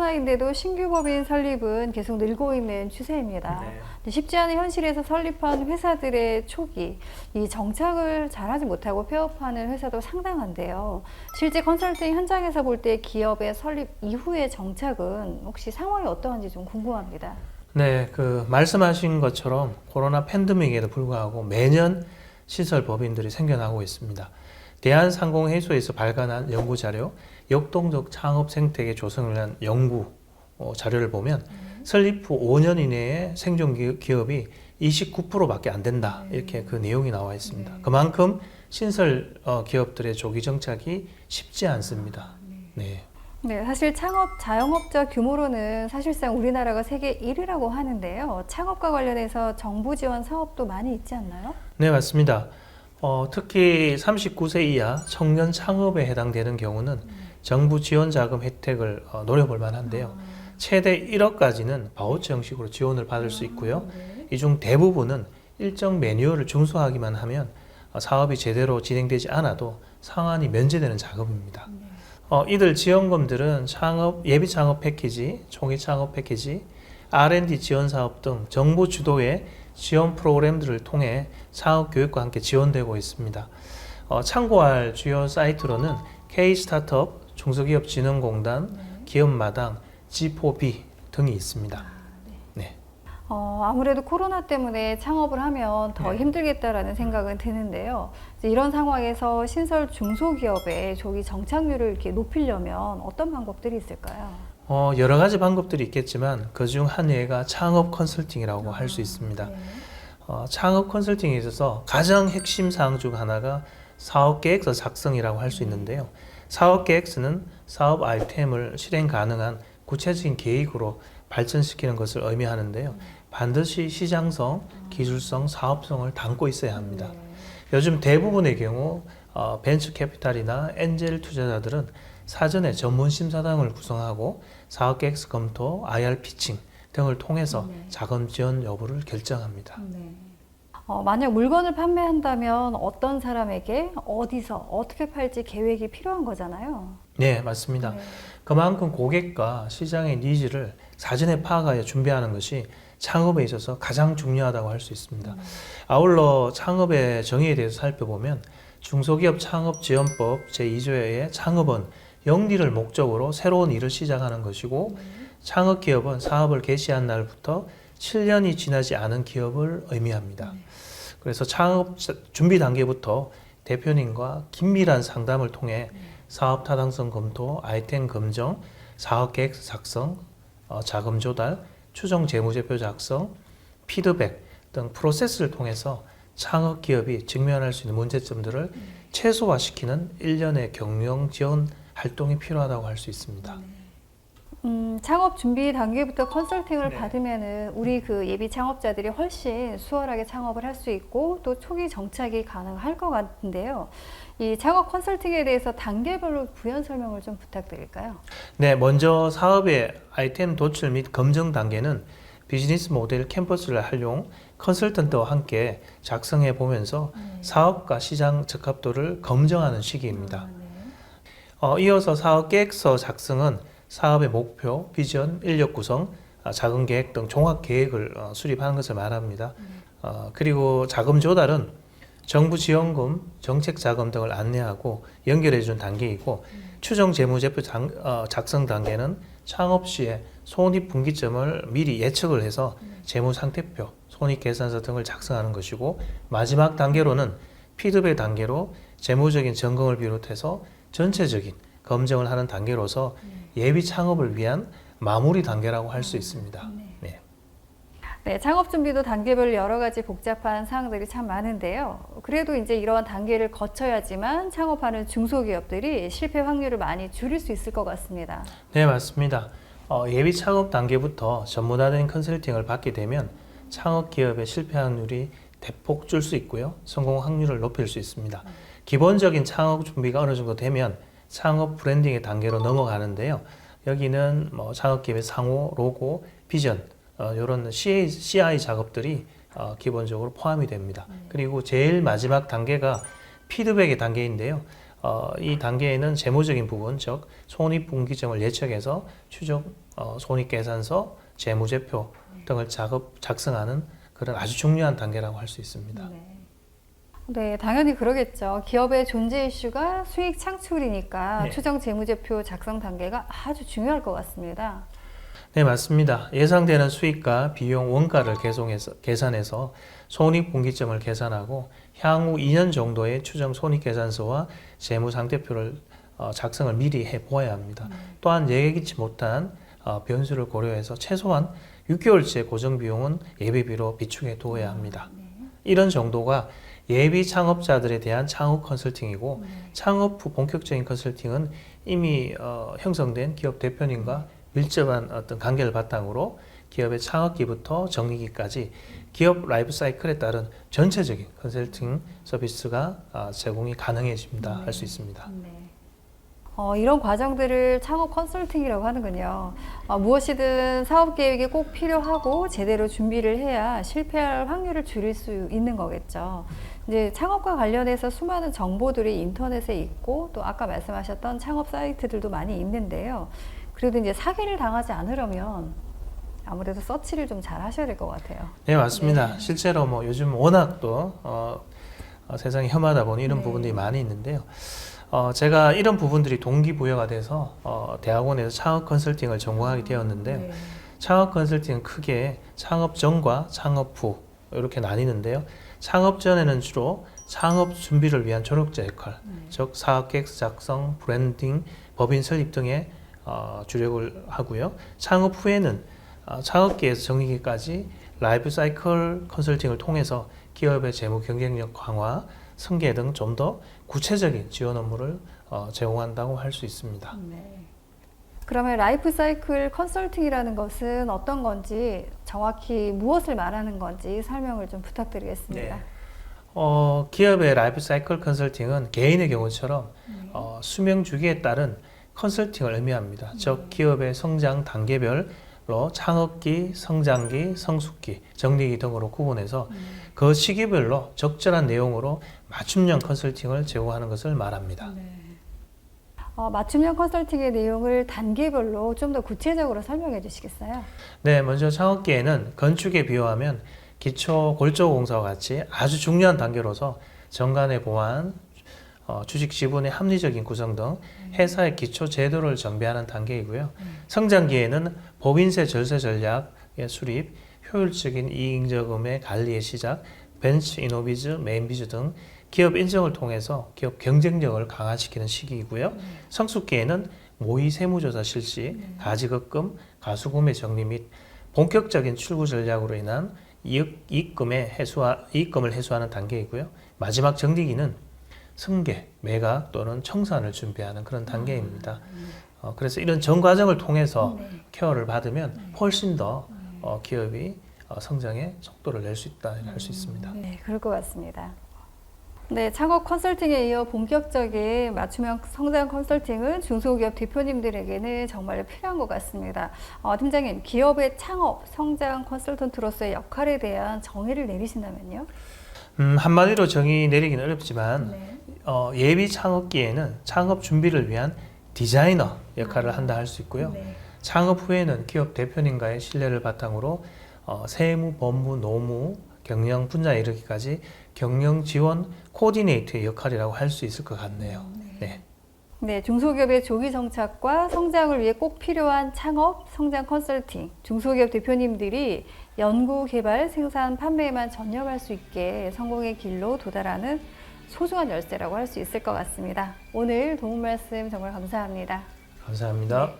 코로나인데도 신규 법인 설립은 계속 늘고 있는 추세입니다. 네. 쉽지 않은 현실에서 설립한 회사들의 초기, 이 정착을 잘하지 못하고 폐업하는 회사도 상당한데요. 실제 컨설팅 현장에서 볼 때 기업의 설립 이후의 정착은 혹시 상황이 어떠한지 좀 궁금합니다. 네, 말씀하신 것처럼 코로나 팬데믹에도 불구하고 매년 시설 법인들이 생겨나고 있습니다. 대한상공회의소에서 발간한 연구자료, 역동적 창업 생태계 조성을 위한 연구 자료를 보면 설립 후 5년 이내에 생존 기업이 29%밖에 안 된다. 이렇게 그 내용이 나와 있습니다. 그만큼 신설 기업들의 조기 정착이 쉽지 않습니다. 네. 네, 사실 창업 자영업자 규모로는 사실상 우리나라가 세계 1위라고 하는데요. 창업과 관련해서 정부 지원 사업도 많이 있지 않나요? 네, 맞습니다. 특히 39세 이하 청년 창업에 해당되는 경우는 정부 지원 자금 혜택을 노려볼 만한데요. 최대 1억까지는 바우처 형식으로 지원을 받을 수 있고요. 이 중 대부분은 일정 매뉴얼을 준수하기만 하면 사업이 제대로 진행되지 않아도 상환이 면제되는 자금입니다. 이들 지원금들은 예비 창업 패키지, 초기 창업 패키지, R&D 지원 사업 등 정부 주도의 지원 프로그램들을 통해 창업 교육과 함께 지원되고 있습니다. 참고할 주요 사이트로는 K-스타트업, 중소기업진흥공단, 기업마당, G4B 등이 있습니다. 네. 아무래도 코로나 때문에 창업을 하면 더 힘들겠다라는 생각은 드는데요. 이제 이런 상황에서 신설 중소기업의 조기 정착률을 이렇게 높이려면 어떤 방법들이 있을까요? 여러 가지 방법들이 있겠지만 그중 한 예가 창업 컨설팅이라고 할 수 있습니다. 창업 컨설팅에 있어서 가장 핵심 사항 중 하나가 사업계획서 작성이라고 할 수 있는데요. 사업계획서는 사업 아이템을 실행 가능한 구체적인 계획으로 발전시키는 것을 의미하는데요. 반드시 시장성, 기술성, 사업성을 담고 있어야 합니다. 요즘 대부분의 경우 벤처 캐피탈이나 엔젤 투자자들은 사전에 전문 심사단을 구성하고 사업계획서 검토, IR 피칭 등을 통해서 자금 지원 여부를 결정합니다. 만약 물건을 판매한다면 어떤 사람에게 어디서 어떻게 팔지 계획이 필요한 거잖아요. 네, 맞습니다. 그만큼 고객과 시장의 니즈를 사전에 파악하여 준비하는 것이 창업에 있어서 가장 중요하다고 할 수 있습니다. 아울러 창업의 정의에 대해서 살펴보면 중소기업 창업지원법 제2조의 창업은 영리를 목적으로 새로운 일을 시작하는 것이고 창업기업은 사업을 개시한 날부터 7년이 지나지 않은 기업을 의미합니다. 그래서 창업 준비 단계부터 대표님과 긴밀한 상담을 통해 사업 타당성 검토, 아이템 검정, 사업계획 작성, 자금 조달, 추정 재무제표 작성, 피드백 등 프로세스를 통해서 창업 기업이 직면할 수 있는 문제점들을 최소화시키는 일련의 경영 지원 활동이 필요하다고 할 수 있습니다. 창업 준비 단계부터 컨설팅을 받으면은 우리 그 예비 창업자들이 훨씬 수월하게 창업을 할 수 있고 또 초기 정착이 가능할 것 같은데요. 이 창업 컨설팅에 대해서 단계별로 부연 설명을 좀 부탁드릴까요? 네, 먼저 사업의 아이템 도출 및 검증 단계는 비즈니스 모델 캠퍼스를 활용 컨설턴트와 함께 작성해 보면서 사업과 시장 적합도를 검증하는 시기입니다. 이어서 사업 계획서 작성은 사업의 목표, 비전, 인력 구성, 자금 계획 등 종합 계획을 수립하는 것을 말합니다. 그리고 자금 조달은 정부 지원금, 정책 자금 등을 안내하고 연결해 준 단계이고 추정 재무제표 작성 단계는 창업 시에 손익 분기점을 미리 예측을 해서 재무 상태표, 손익 계산서 등을 작성하는 것이고 마지막 단계로는 피드백 단계로 재무적인 점검을 비롯해서 전체적인 검증을 하는 단계로서 예비 창업을 위한 마무리 단계라고 할 수 있습니다. 네. 네, 창업 준비도 단계별로 여러 가지 복잡한 사항들이 참 많은데요. 그래도 이제 이런 단계를 거쳐야지만 창업하는 중소기업들이 실패 확률을 많이 줄일 수 있을 것 같습니다. 네, 맞습니다. 예비 창업 단계부터 전문화된 컨설팅을 받게 되면 창업 기업의 실패 확률이 대폭 줄 수 있고요. 성공 확률을 높일 수 있습니다. 기본적인 창업 준비가 어느 정도 되면 창업 브랜딩의 단계로 넘어가는데요. 여기는 창업 기업의 상호, 로고, 비전 이런 CI 작업들이 기본적으로 포함이 됩니다. 그리고 제일 마지막 단계가 피드백의 단계인데요. 이 단계에는 재무적인 부분, 즉 손익분기점을 예측해서 추적 손익계산서, 재무제표 등을 작성하는 그런 아주 중요한 단계라고 할 수 있습니다. 네, 당연히 그러겠죠. 기업의 존재 이슈가 수익 창출이니까 네. 추정 재무제표 작성 단계가 아주 중요할 것 같습니다. 네, 맞습니다. 예상되는 수익과 비용 원가를 계산해서 손익분기점을 계산하고 향후 2년 정도의 추정 손익계산서와 재무상태표를 작성을 미리 해보아야 합니다. 또한 예기치 못한 변수를 고려해서 최소한 6개월째 고정비용은 예비비로 비축해 두어야 합니다. 이런 정도가 예비 창업자들에 대한 창업 컨설팅이고 창업 후 본격적인 컨설팅은 이미 형성된 기업 대표님과 밀접한 어떤 관계를 바탕으로 기업의 창업기부터 정리기까지 기업 라이프 사이클에 따른 전체적인 컨설팅 서비스가 제공이 가능해집니다. 할 수 있습니다. 이런 과정들을 창업 컨설팅이라고 하는군요. 무엇이든 사업 계획이 꼭 필요하고 제대로 준비를 해야 실패할 확률을 줄일 수 있는 거겠죠. 이제 창업과 관련해서 수많은 정보들이 인터넷에 있고 또 아까 말씀하셨던 창업 사이트들도 많이 있는데요. 그래도 이제 사기를 당하지 않으려면 아무래도 서치를 좀 잘 하셔야 될 것 같아요. 네, 맞습니다. 실제로 뭐 요즘 워낙 또 세상이 험하다 보니 이런 부분들이 많이 있는데요. 제가 이런 부분들이 동기부여가 돼서 대학원에서 창업 컨설팅을 전공하게 되었는데요. 창업 컨설팅은 크게 창업 전과 창업 후 이렇게 나뉘는데요. 창업 전에는 주로 창업 준비를 위한 조력자 역할, 즉 사업계획서 작성, 브랜딩, 법인 설립 등에 주력을 하고요. 창업 후에는 창업기에서 정리기까지 라이프 사이클 컨설팅을 통해서 기업의 재무 경쟁력 강화, 승계 등 좀 더 구체적인 지원 업무를 제공한다고 할 수 있습니다. 그러면 라이프 사이클 컨설팅이라는 것은 어떤 건지 정확히 무엇을 말하는 건지 설명을 좀 부탁드리겠습니다. 네. 기업의 라이프 사이클 컨설팅은 개인의 경우처럼 수명 주기에 따른 컨설팅을 의미합니다. 즉 기업의 성장 단계별로 창업기, 성장기, 성숙기, 정리기 등으로 구분해서 그 시기별로 적절한 내용으로 맞춤형 컨설팅을 제공하는 것을 말합니다. 맞춤형 컨설팅의 내용을 단계별로 좀 더 구체적으로 설명해 주시겠어요? 네, 먼저 창업기에는 건축에 비유하면 기초 골조공사와 같이 아주 중요한 단계로서 정관의 보완, 주식 지분의 합리적인 구성 등 회사의 기초 제도를 정비하는 단계이고요. 성장기에는 법인세 절세 전략의 수립, 효율적인 이익잉여금의 관리의 시작, 벤처 이노비즈, 메인비즈 등 기업 인정을 통해서 기업 경쟁력을 강화시키는 시기이고요. 성숙기에는 모의 세무조사 실시, 가지급금, 가수구매 정리 및 본격적인 출구 전략으로 인한 이익금을 해소하는 단계이고요. 마지막 정리기는 승계, 매각 또는 청산을 준비하는 그런 단계입니다. 그래서 이런 전 과정을 통해서 케어를 받으면 훨씬 더 기업이 성장의 속도를 낼 수 있다 할 수 있습니다. 네, 그럴 것 같습니다. 네, 창업 컨설팅에 이어 본격적인 맞춤형 성장 컨설팅은 중소기업 대표님들에게는 정말 필요한 것 같습니다. 팀장님, 기업의 창업, 성장 컨설턴트로서의 역할에 대한 정의를 내리신다면요? 한마디로 정의 내리기는 어렵지만 예비 창업기에는 창업 준비를 위한 디자이너 역할을 한다 할 수 있고요. 창업 후에는 기업 대표님과의 신뢰를 바탕으로 세무, 법무, 노무, 경영 분야에 이르기까지 경영 지원 코디네이터의 역할이라고 할 수 있을 것 같네요. 네, 중소기업의 조기 정착과 성장을 위해 꼭 필요한 창업, 성장 컨설팅, 중소기업 대표님들이 연구, 개발, 생산, 판매에만 전념할 수 있게 성공의 길로 도달하는 소중한 열쇠라고 할 수 있을 것 같습니다. 오늘 도움 말씀 정말 감사합니다. 감사합니다.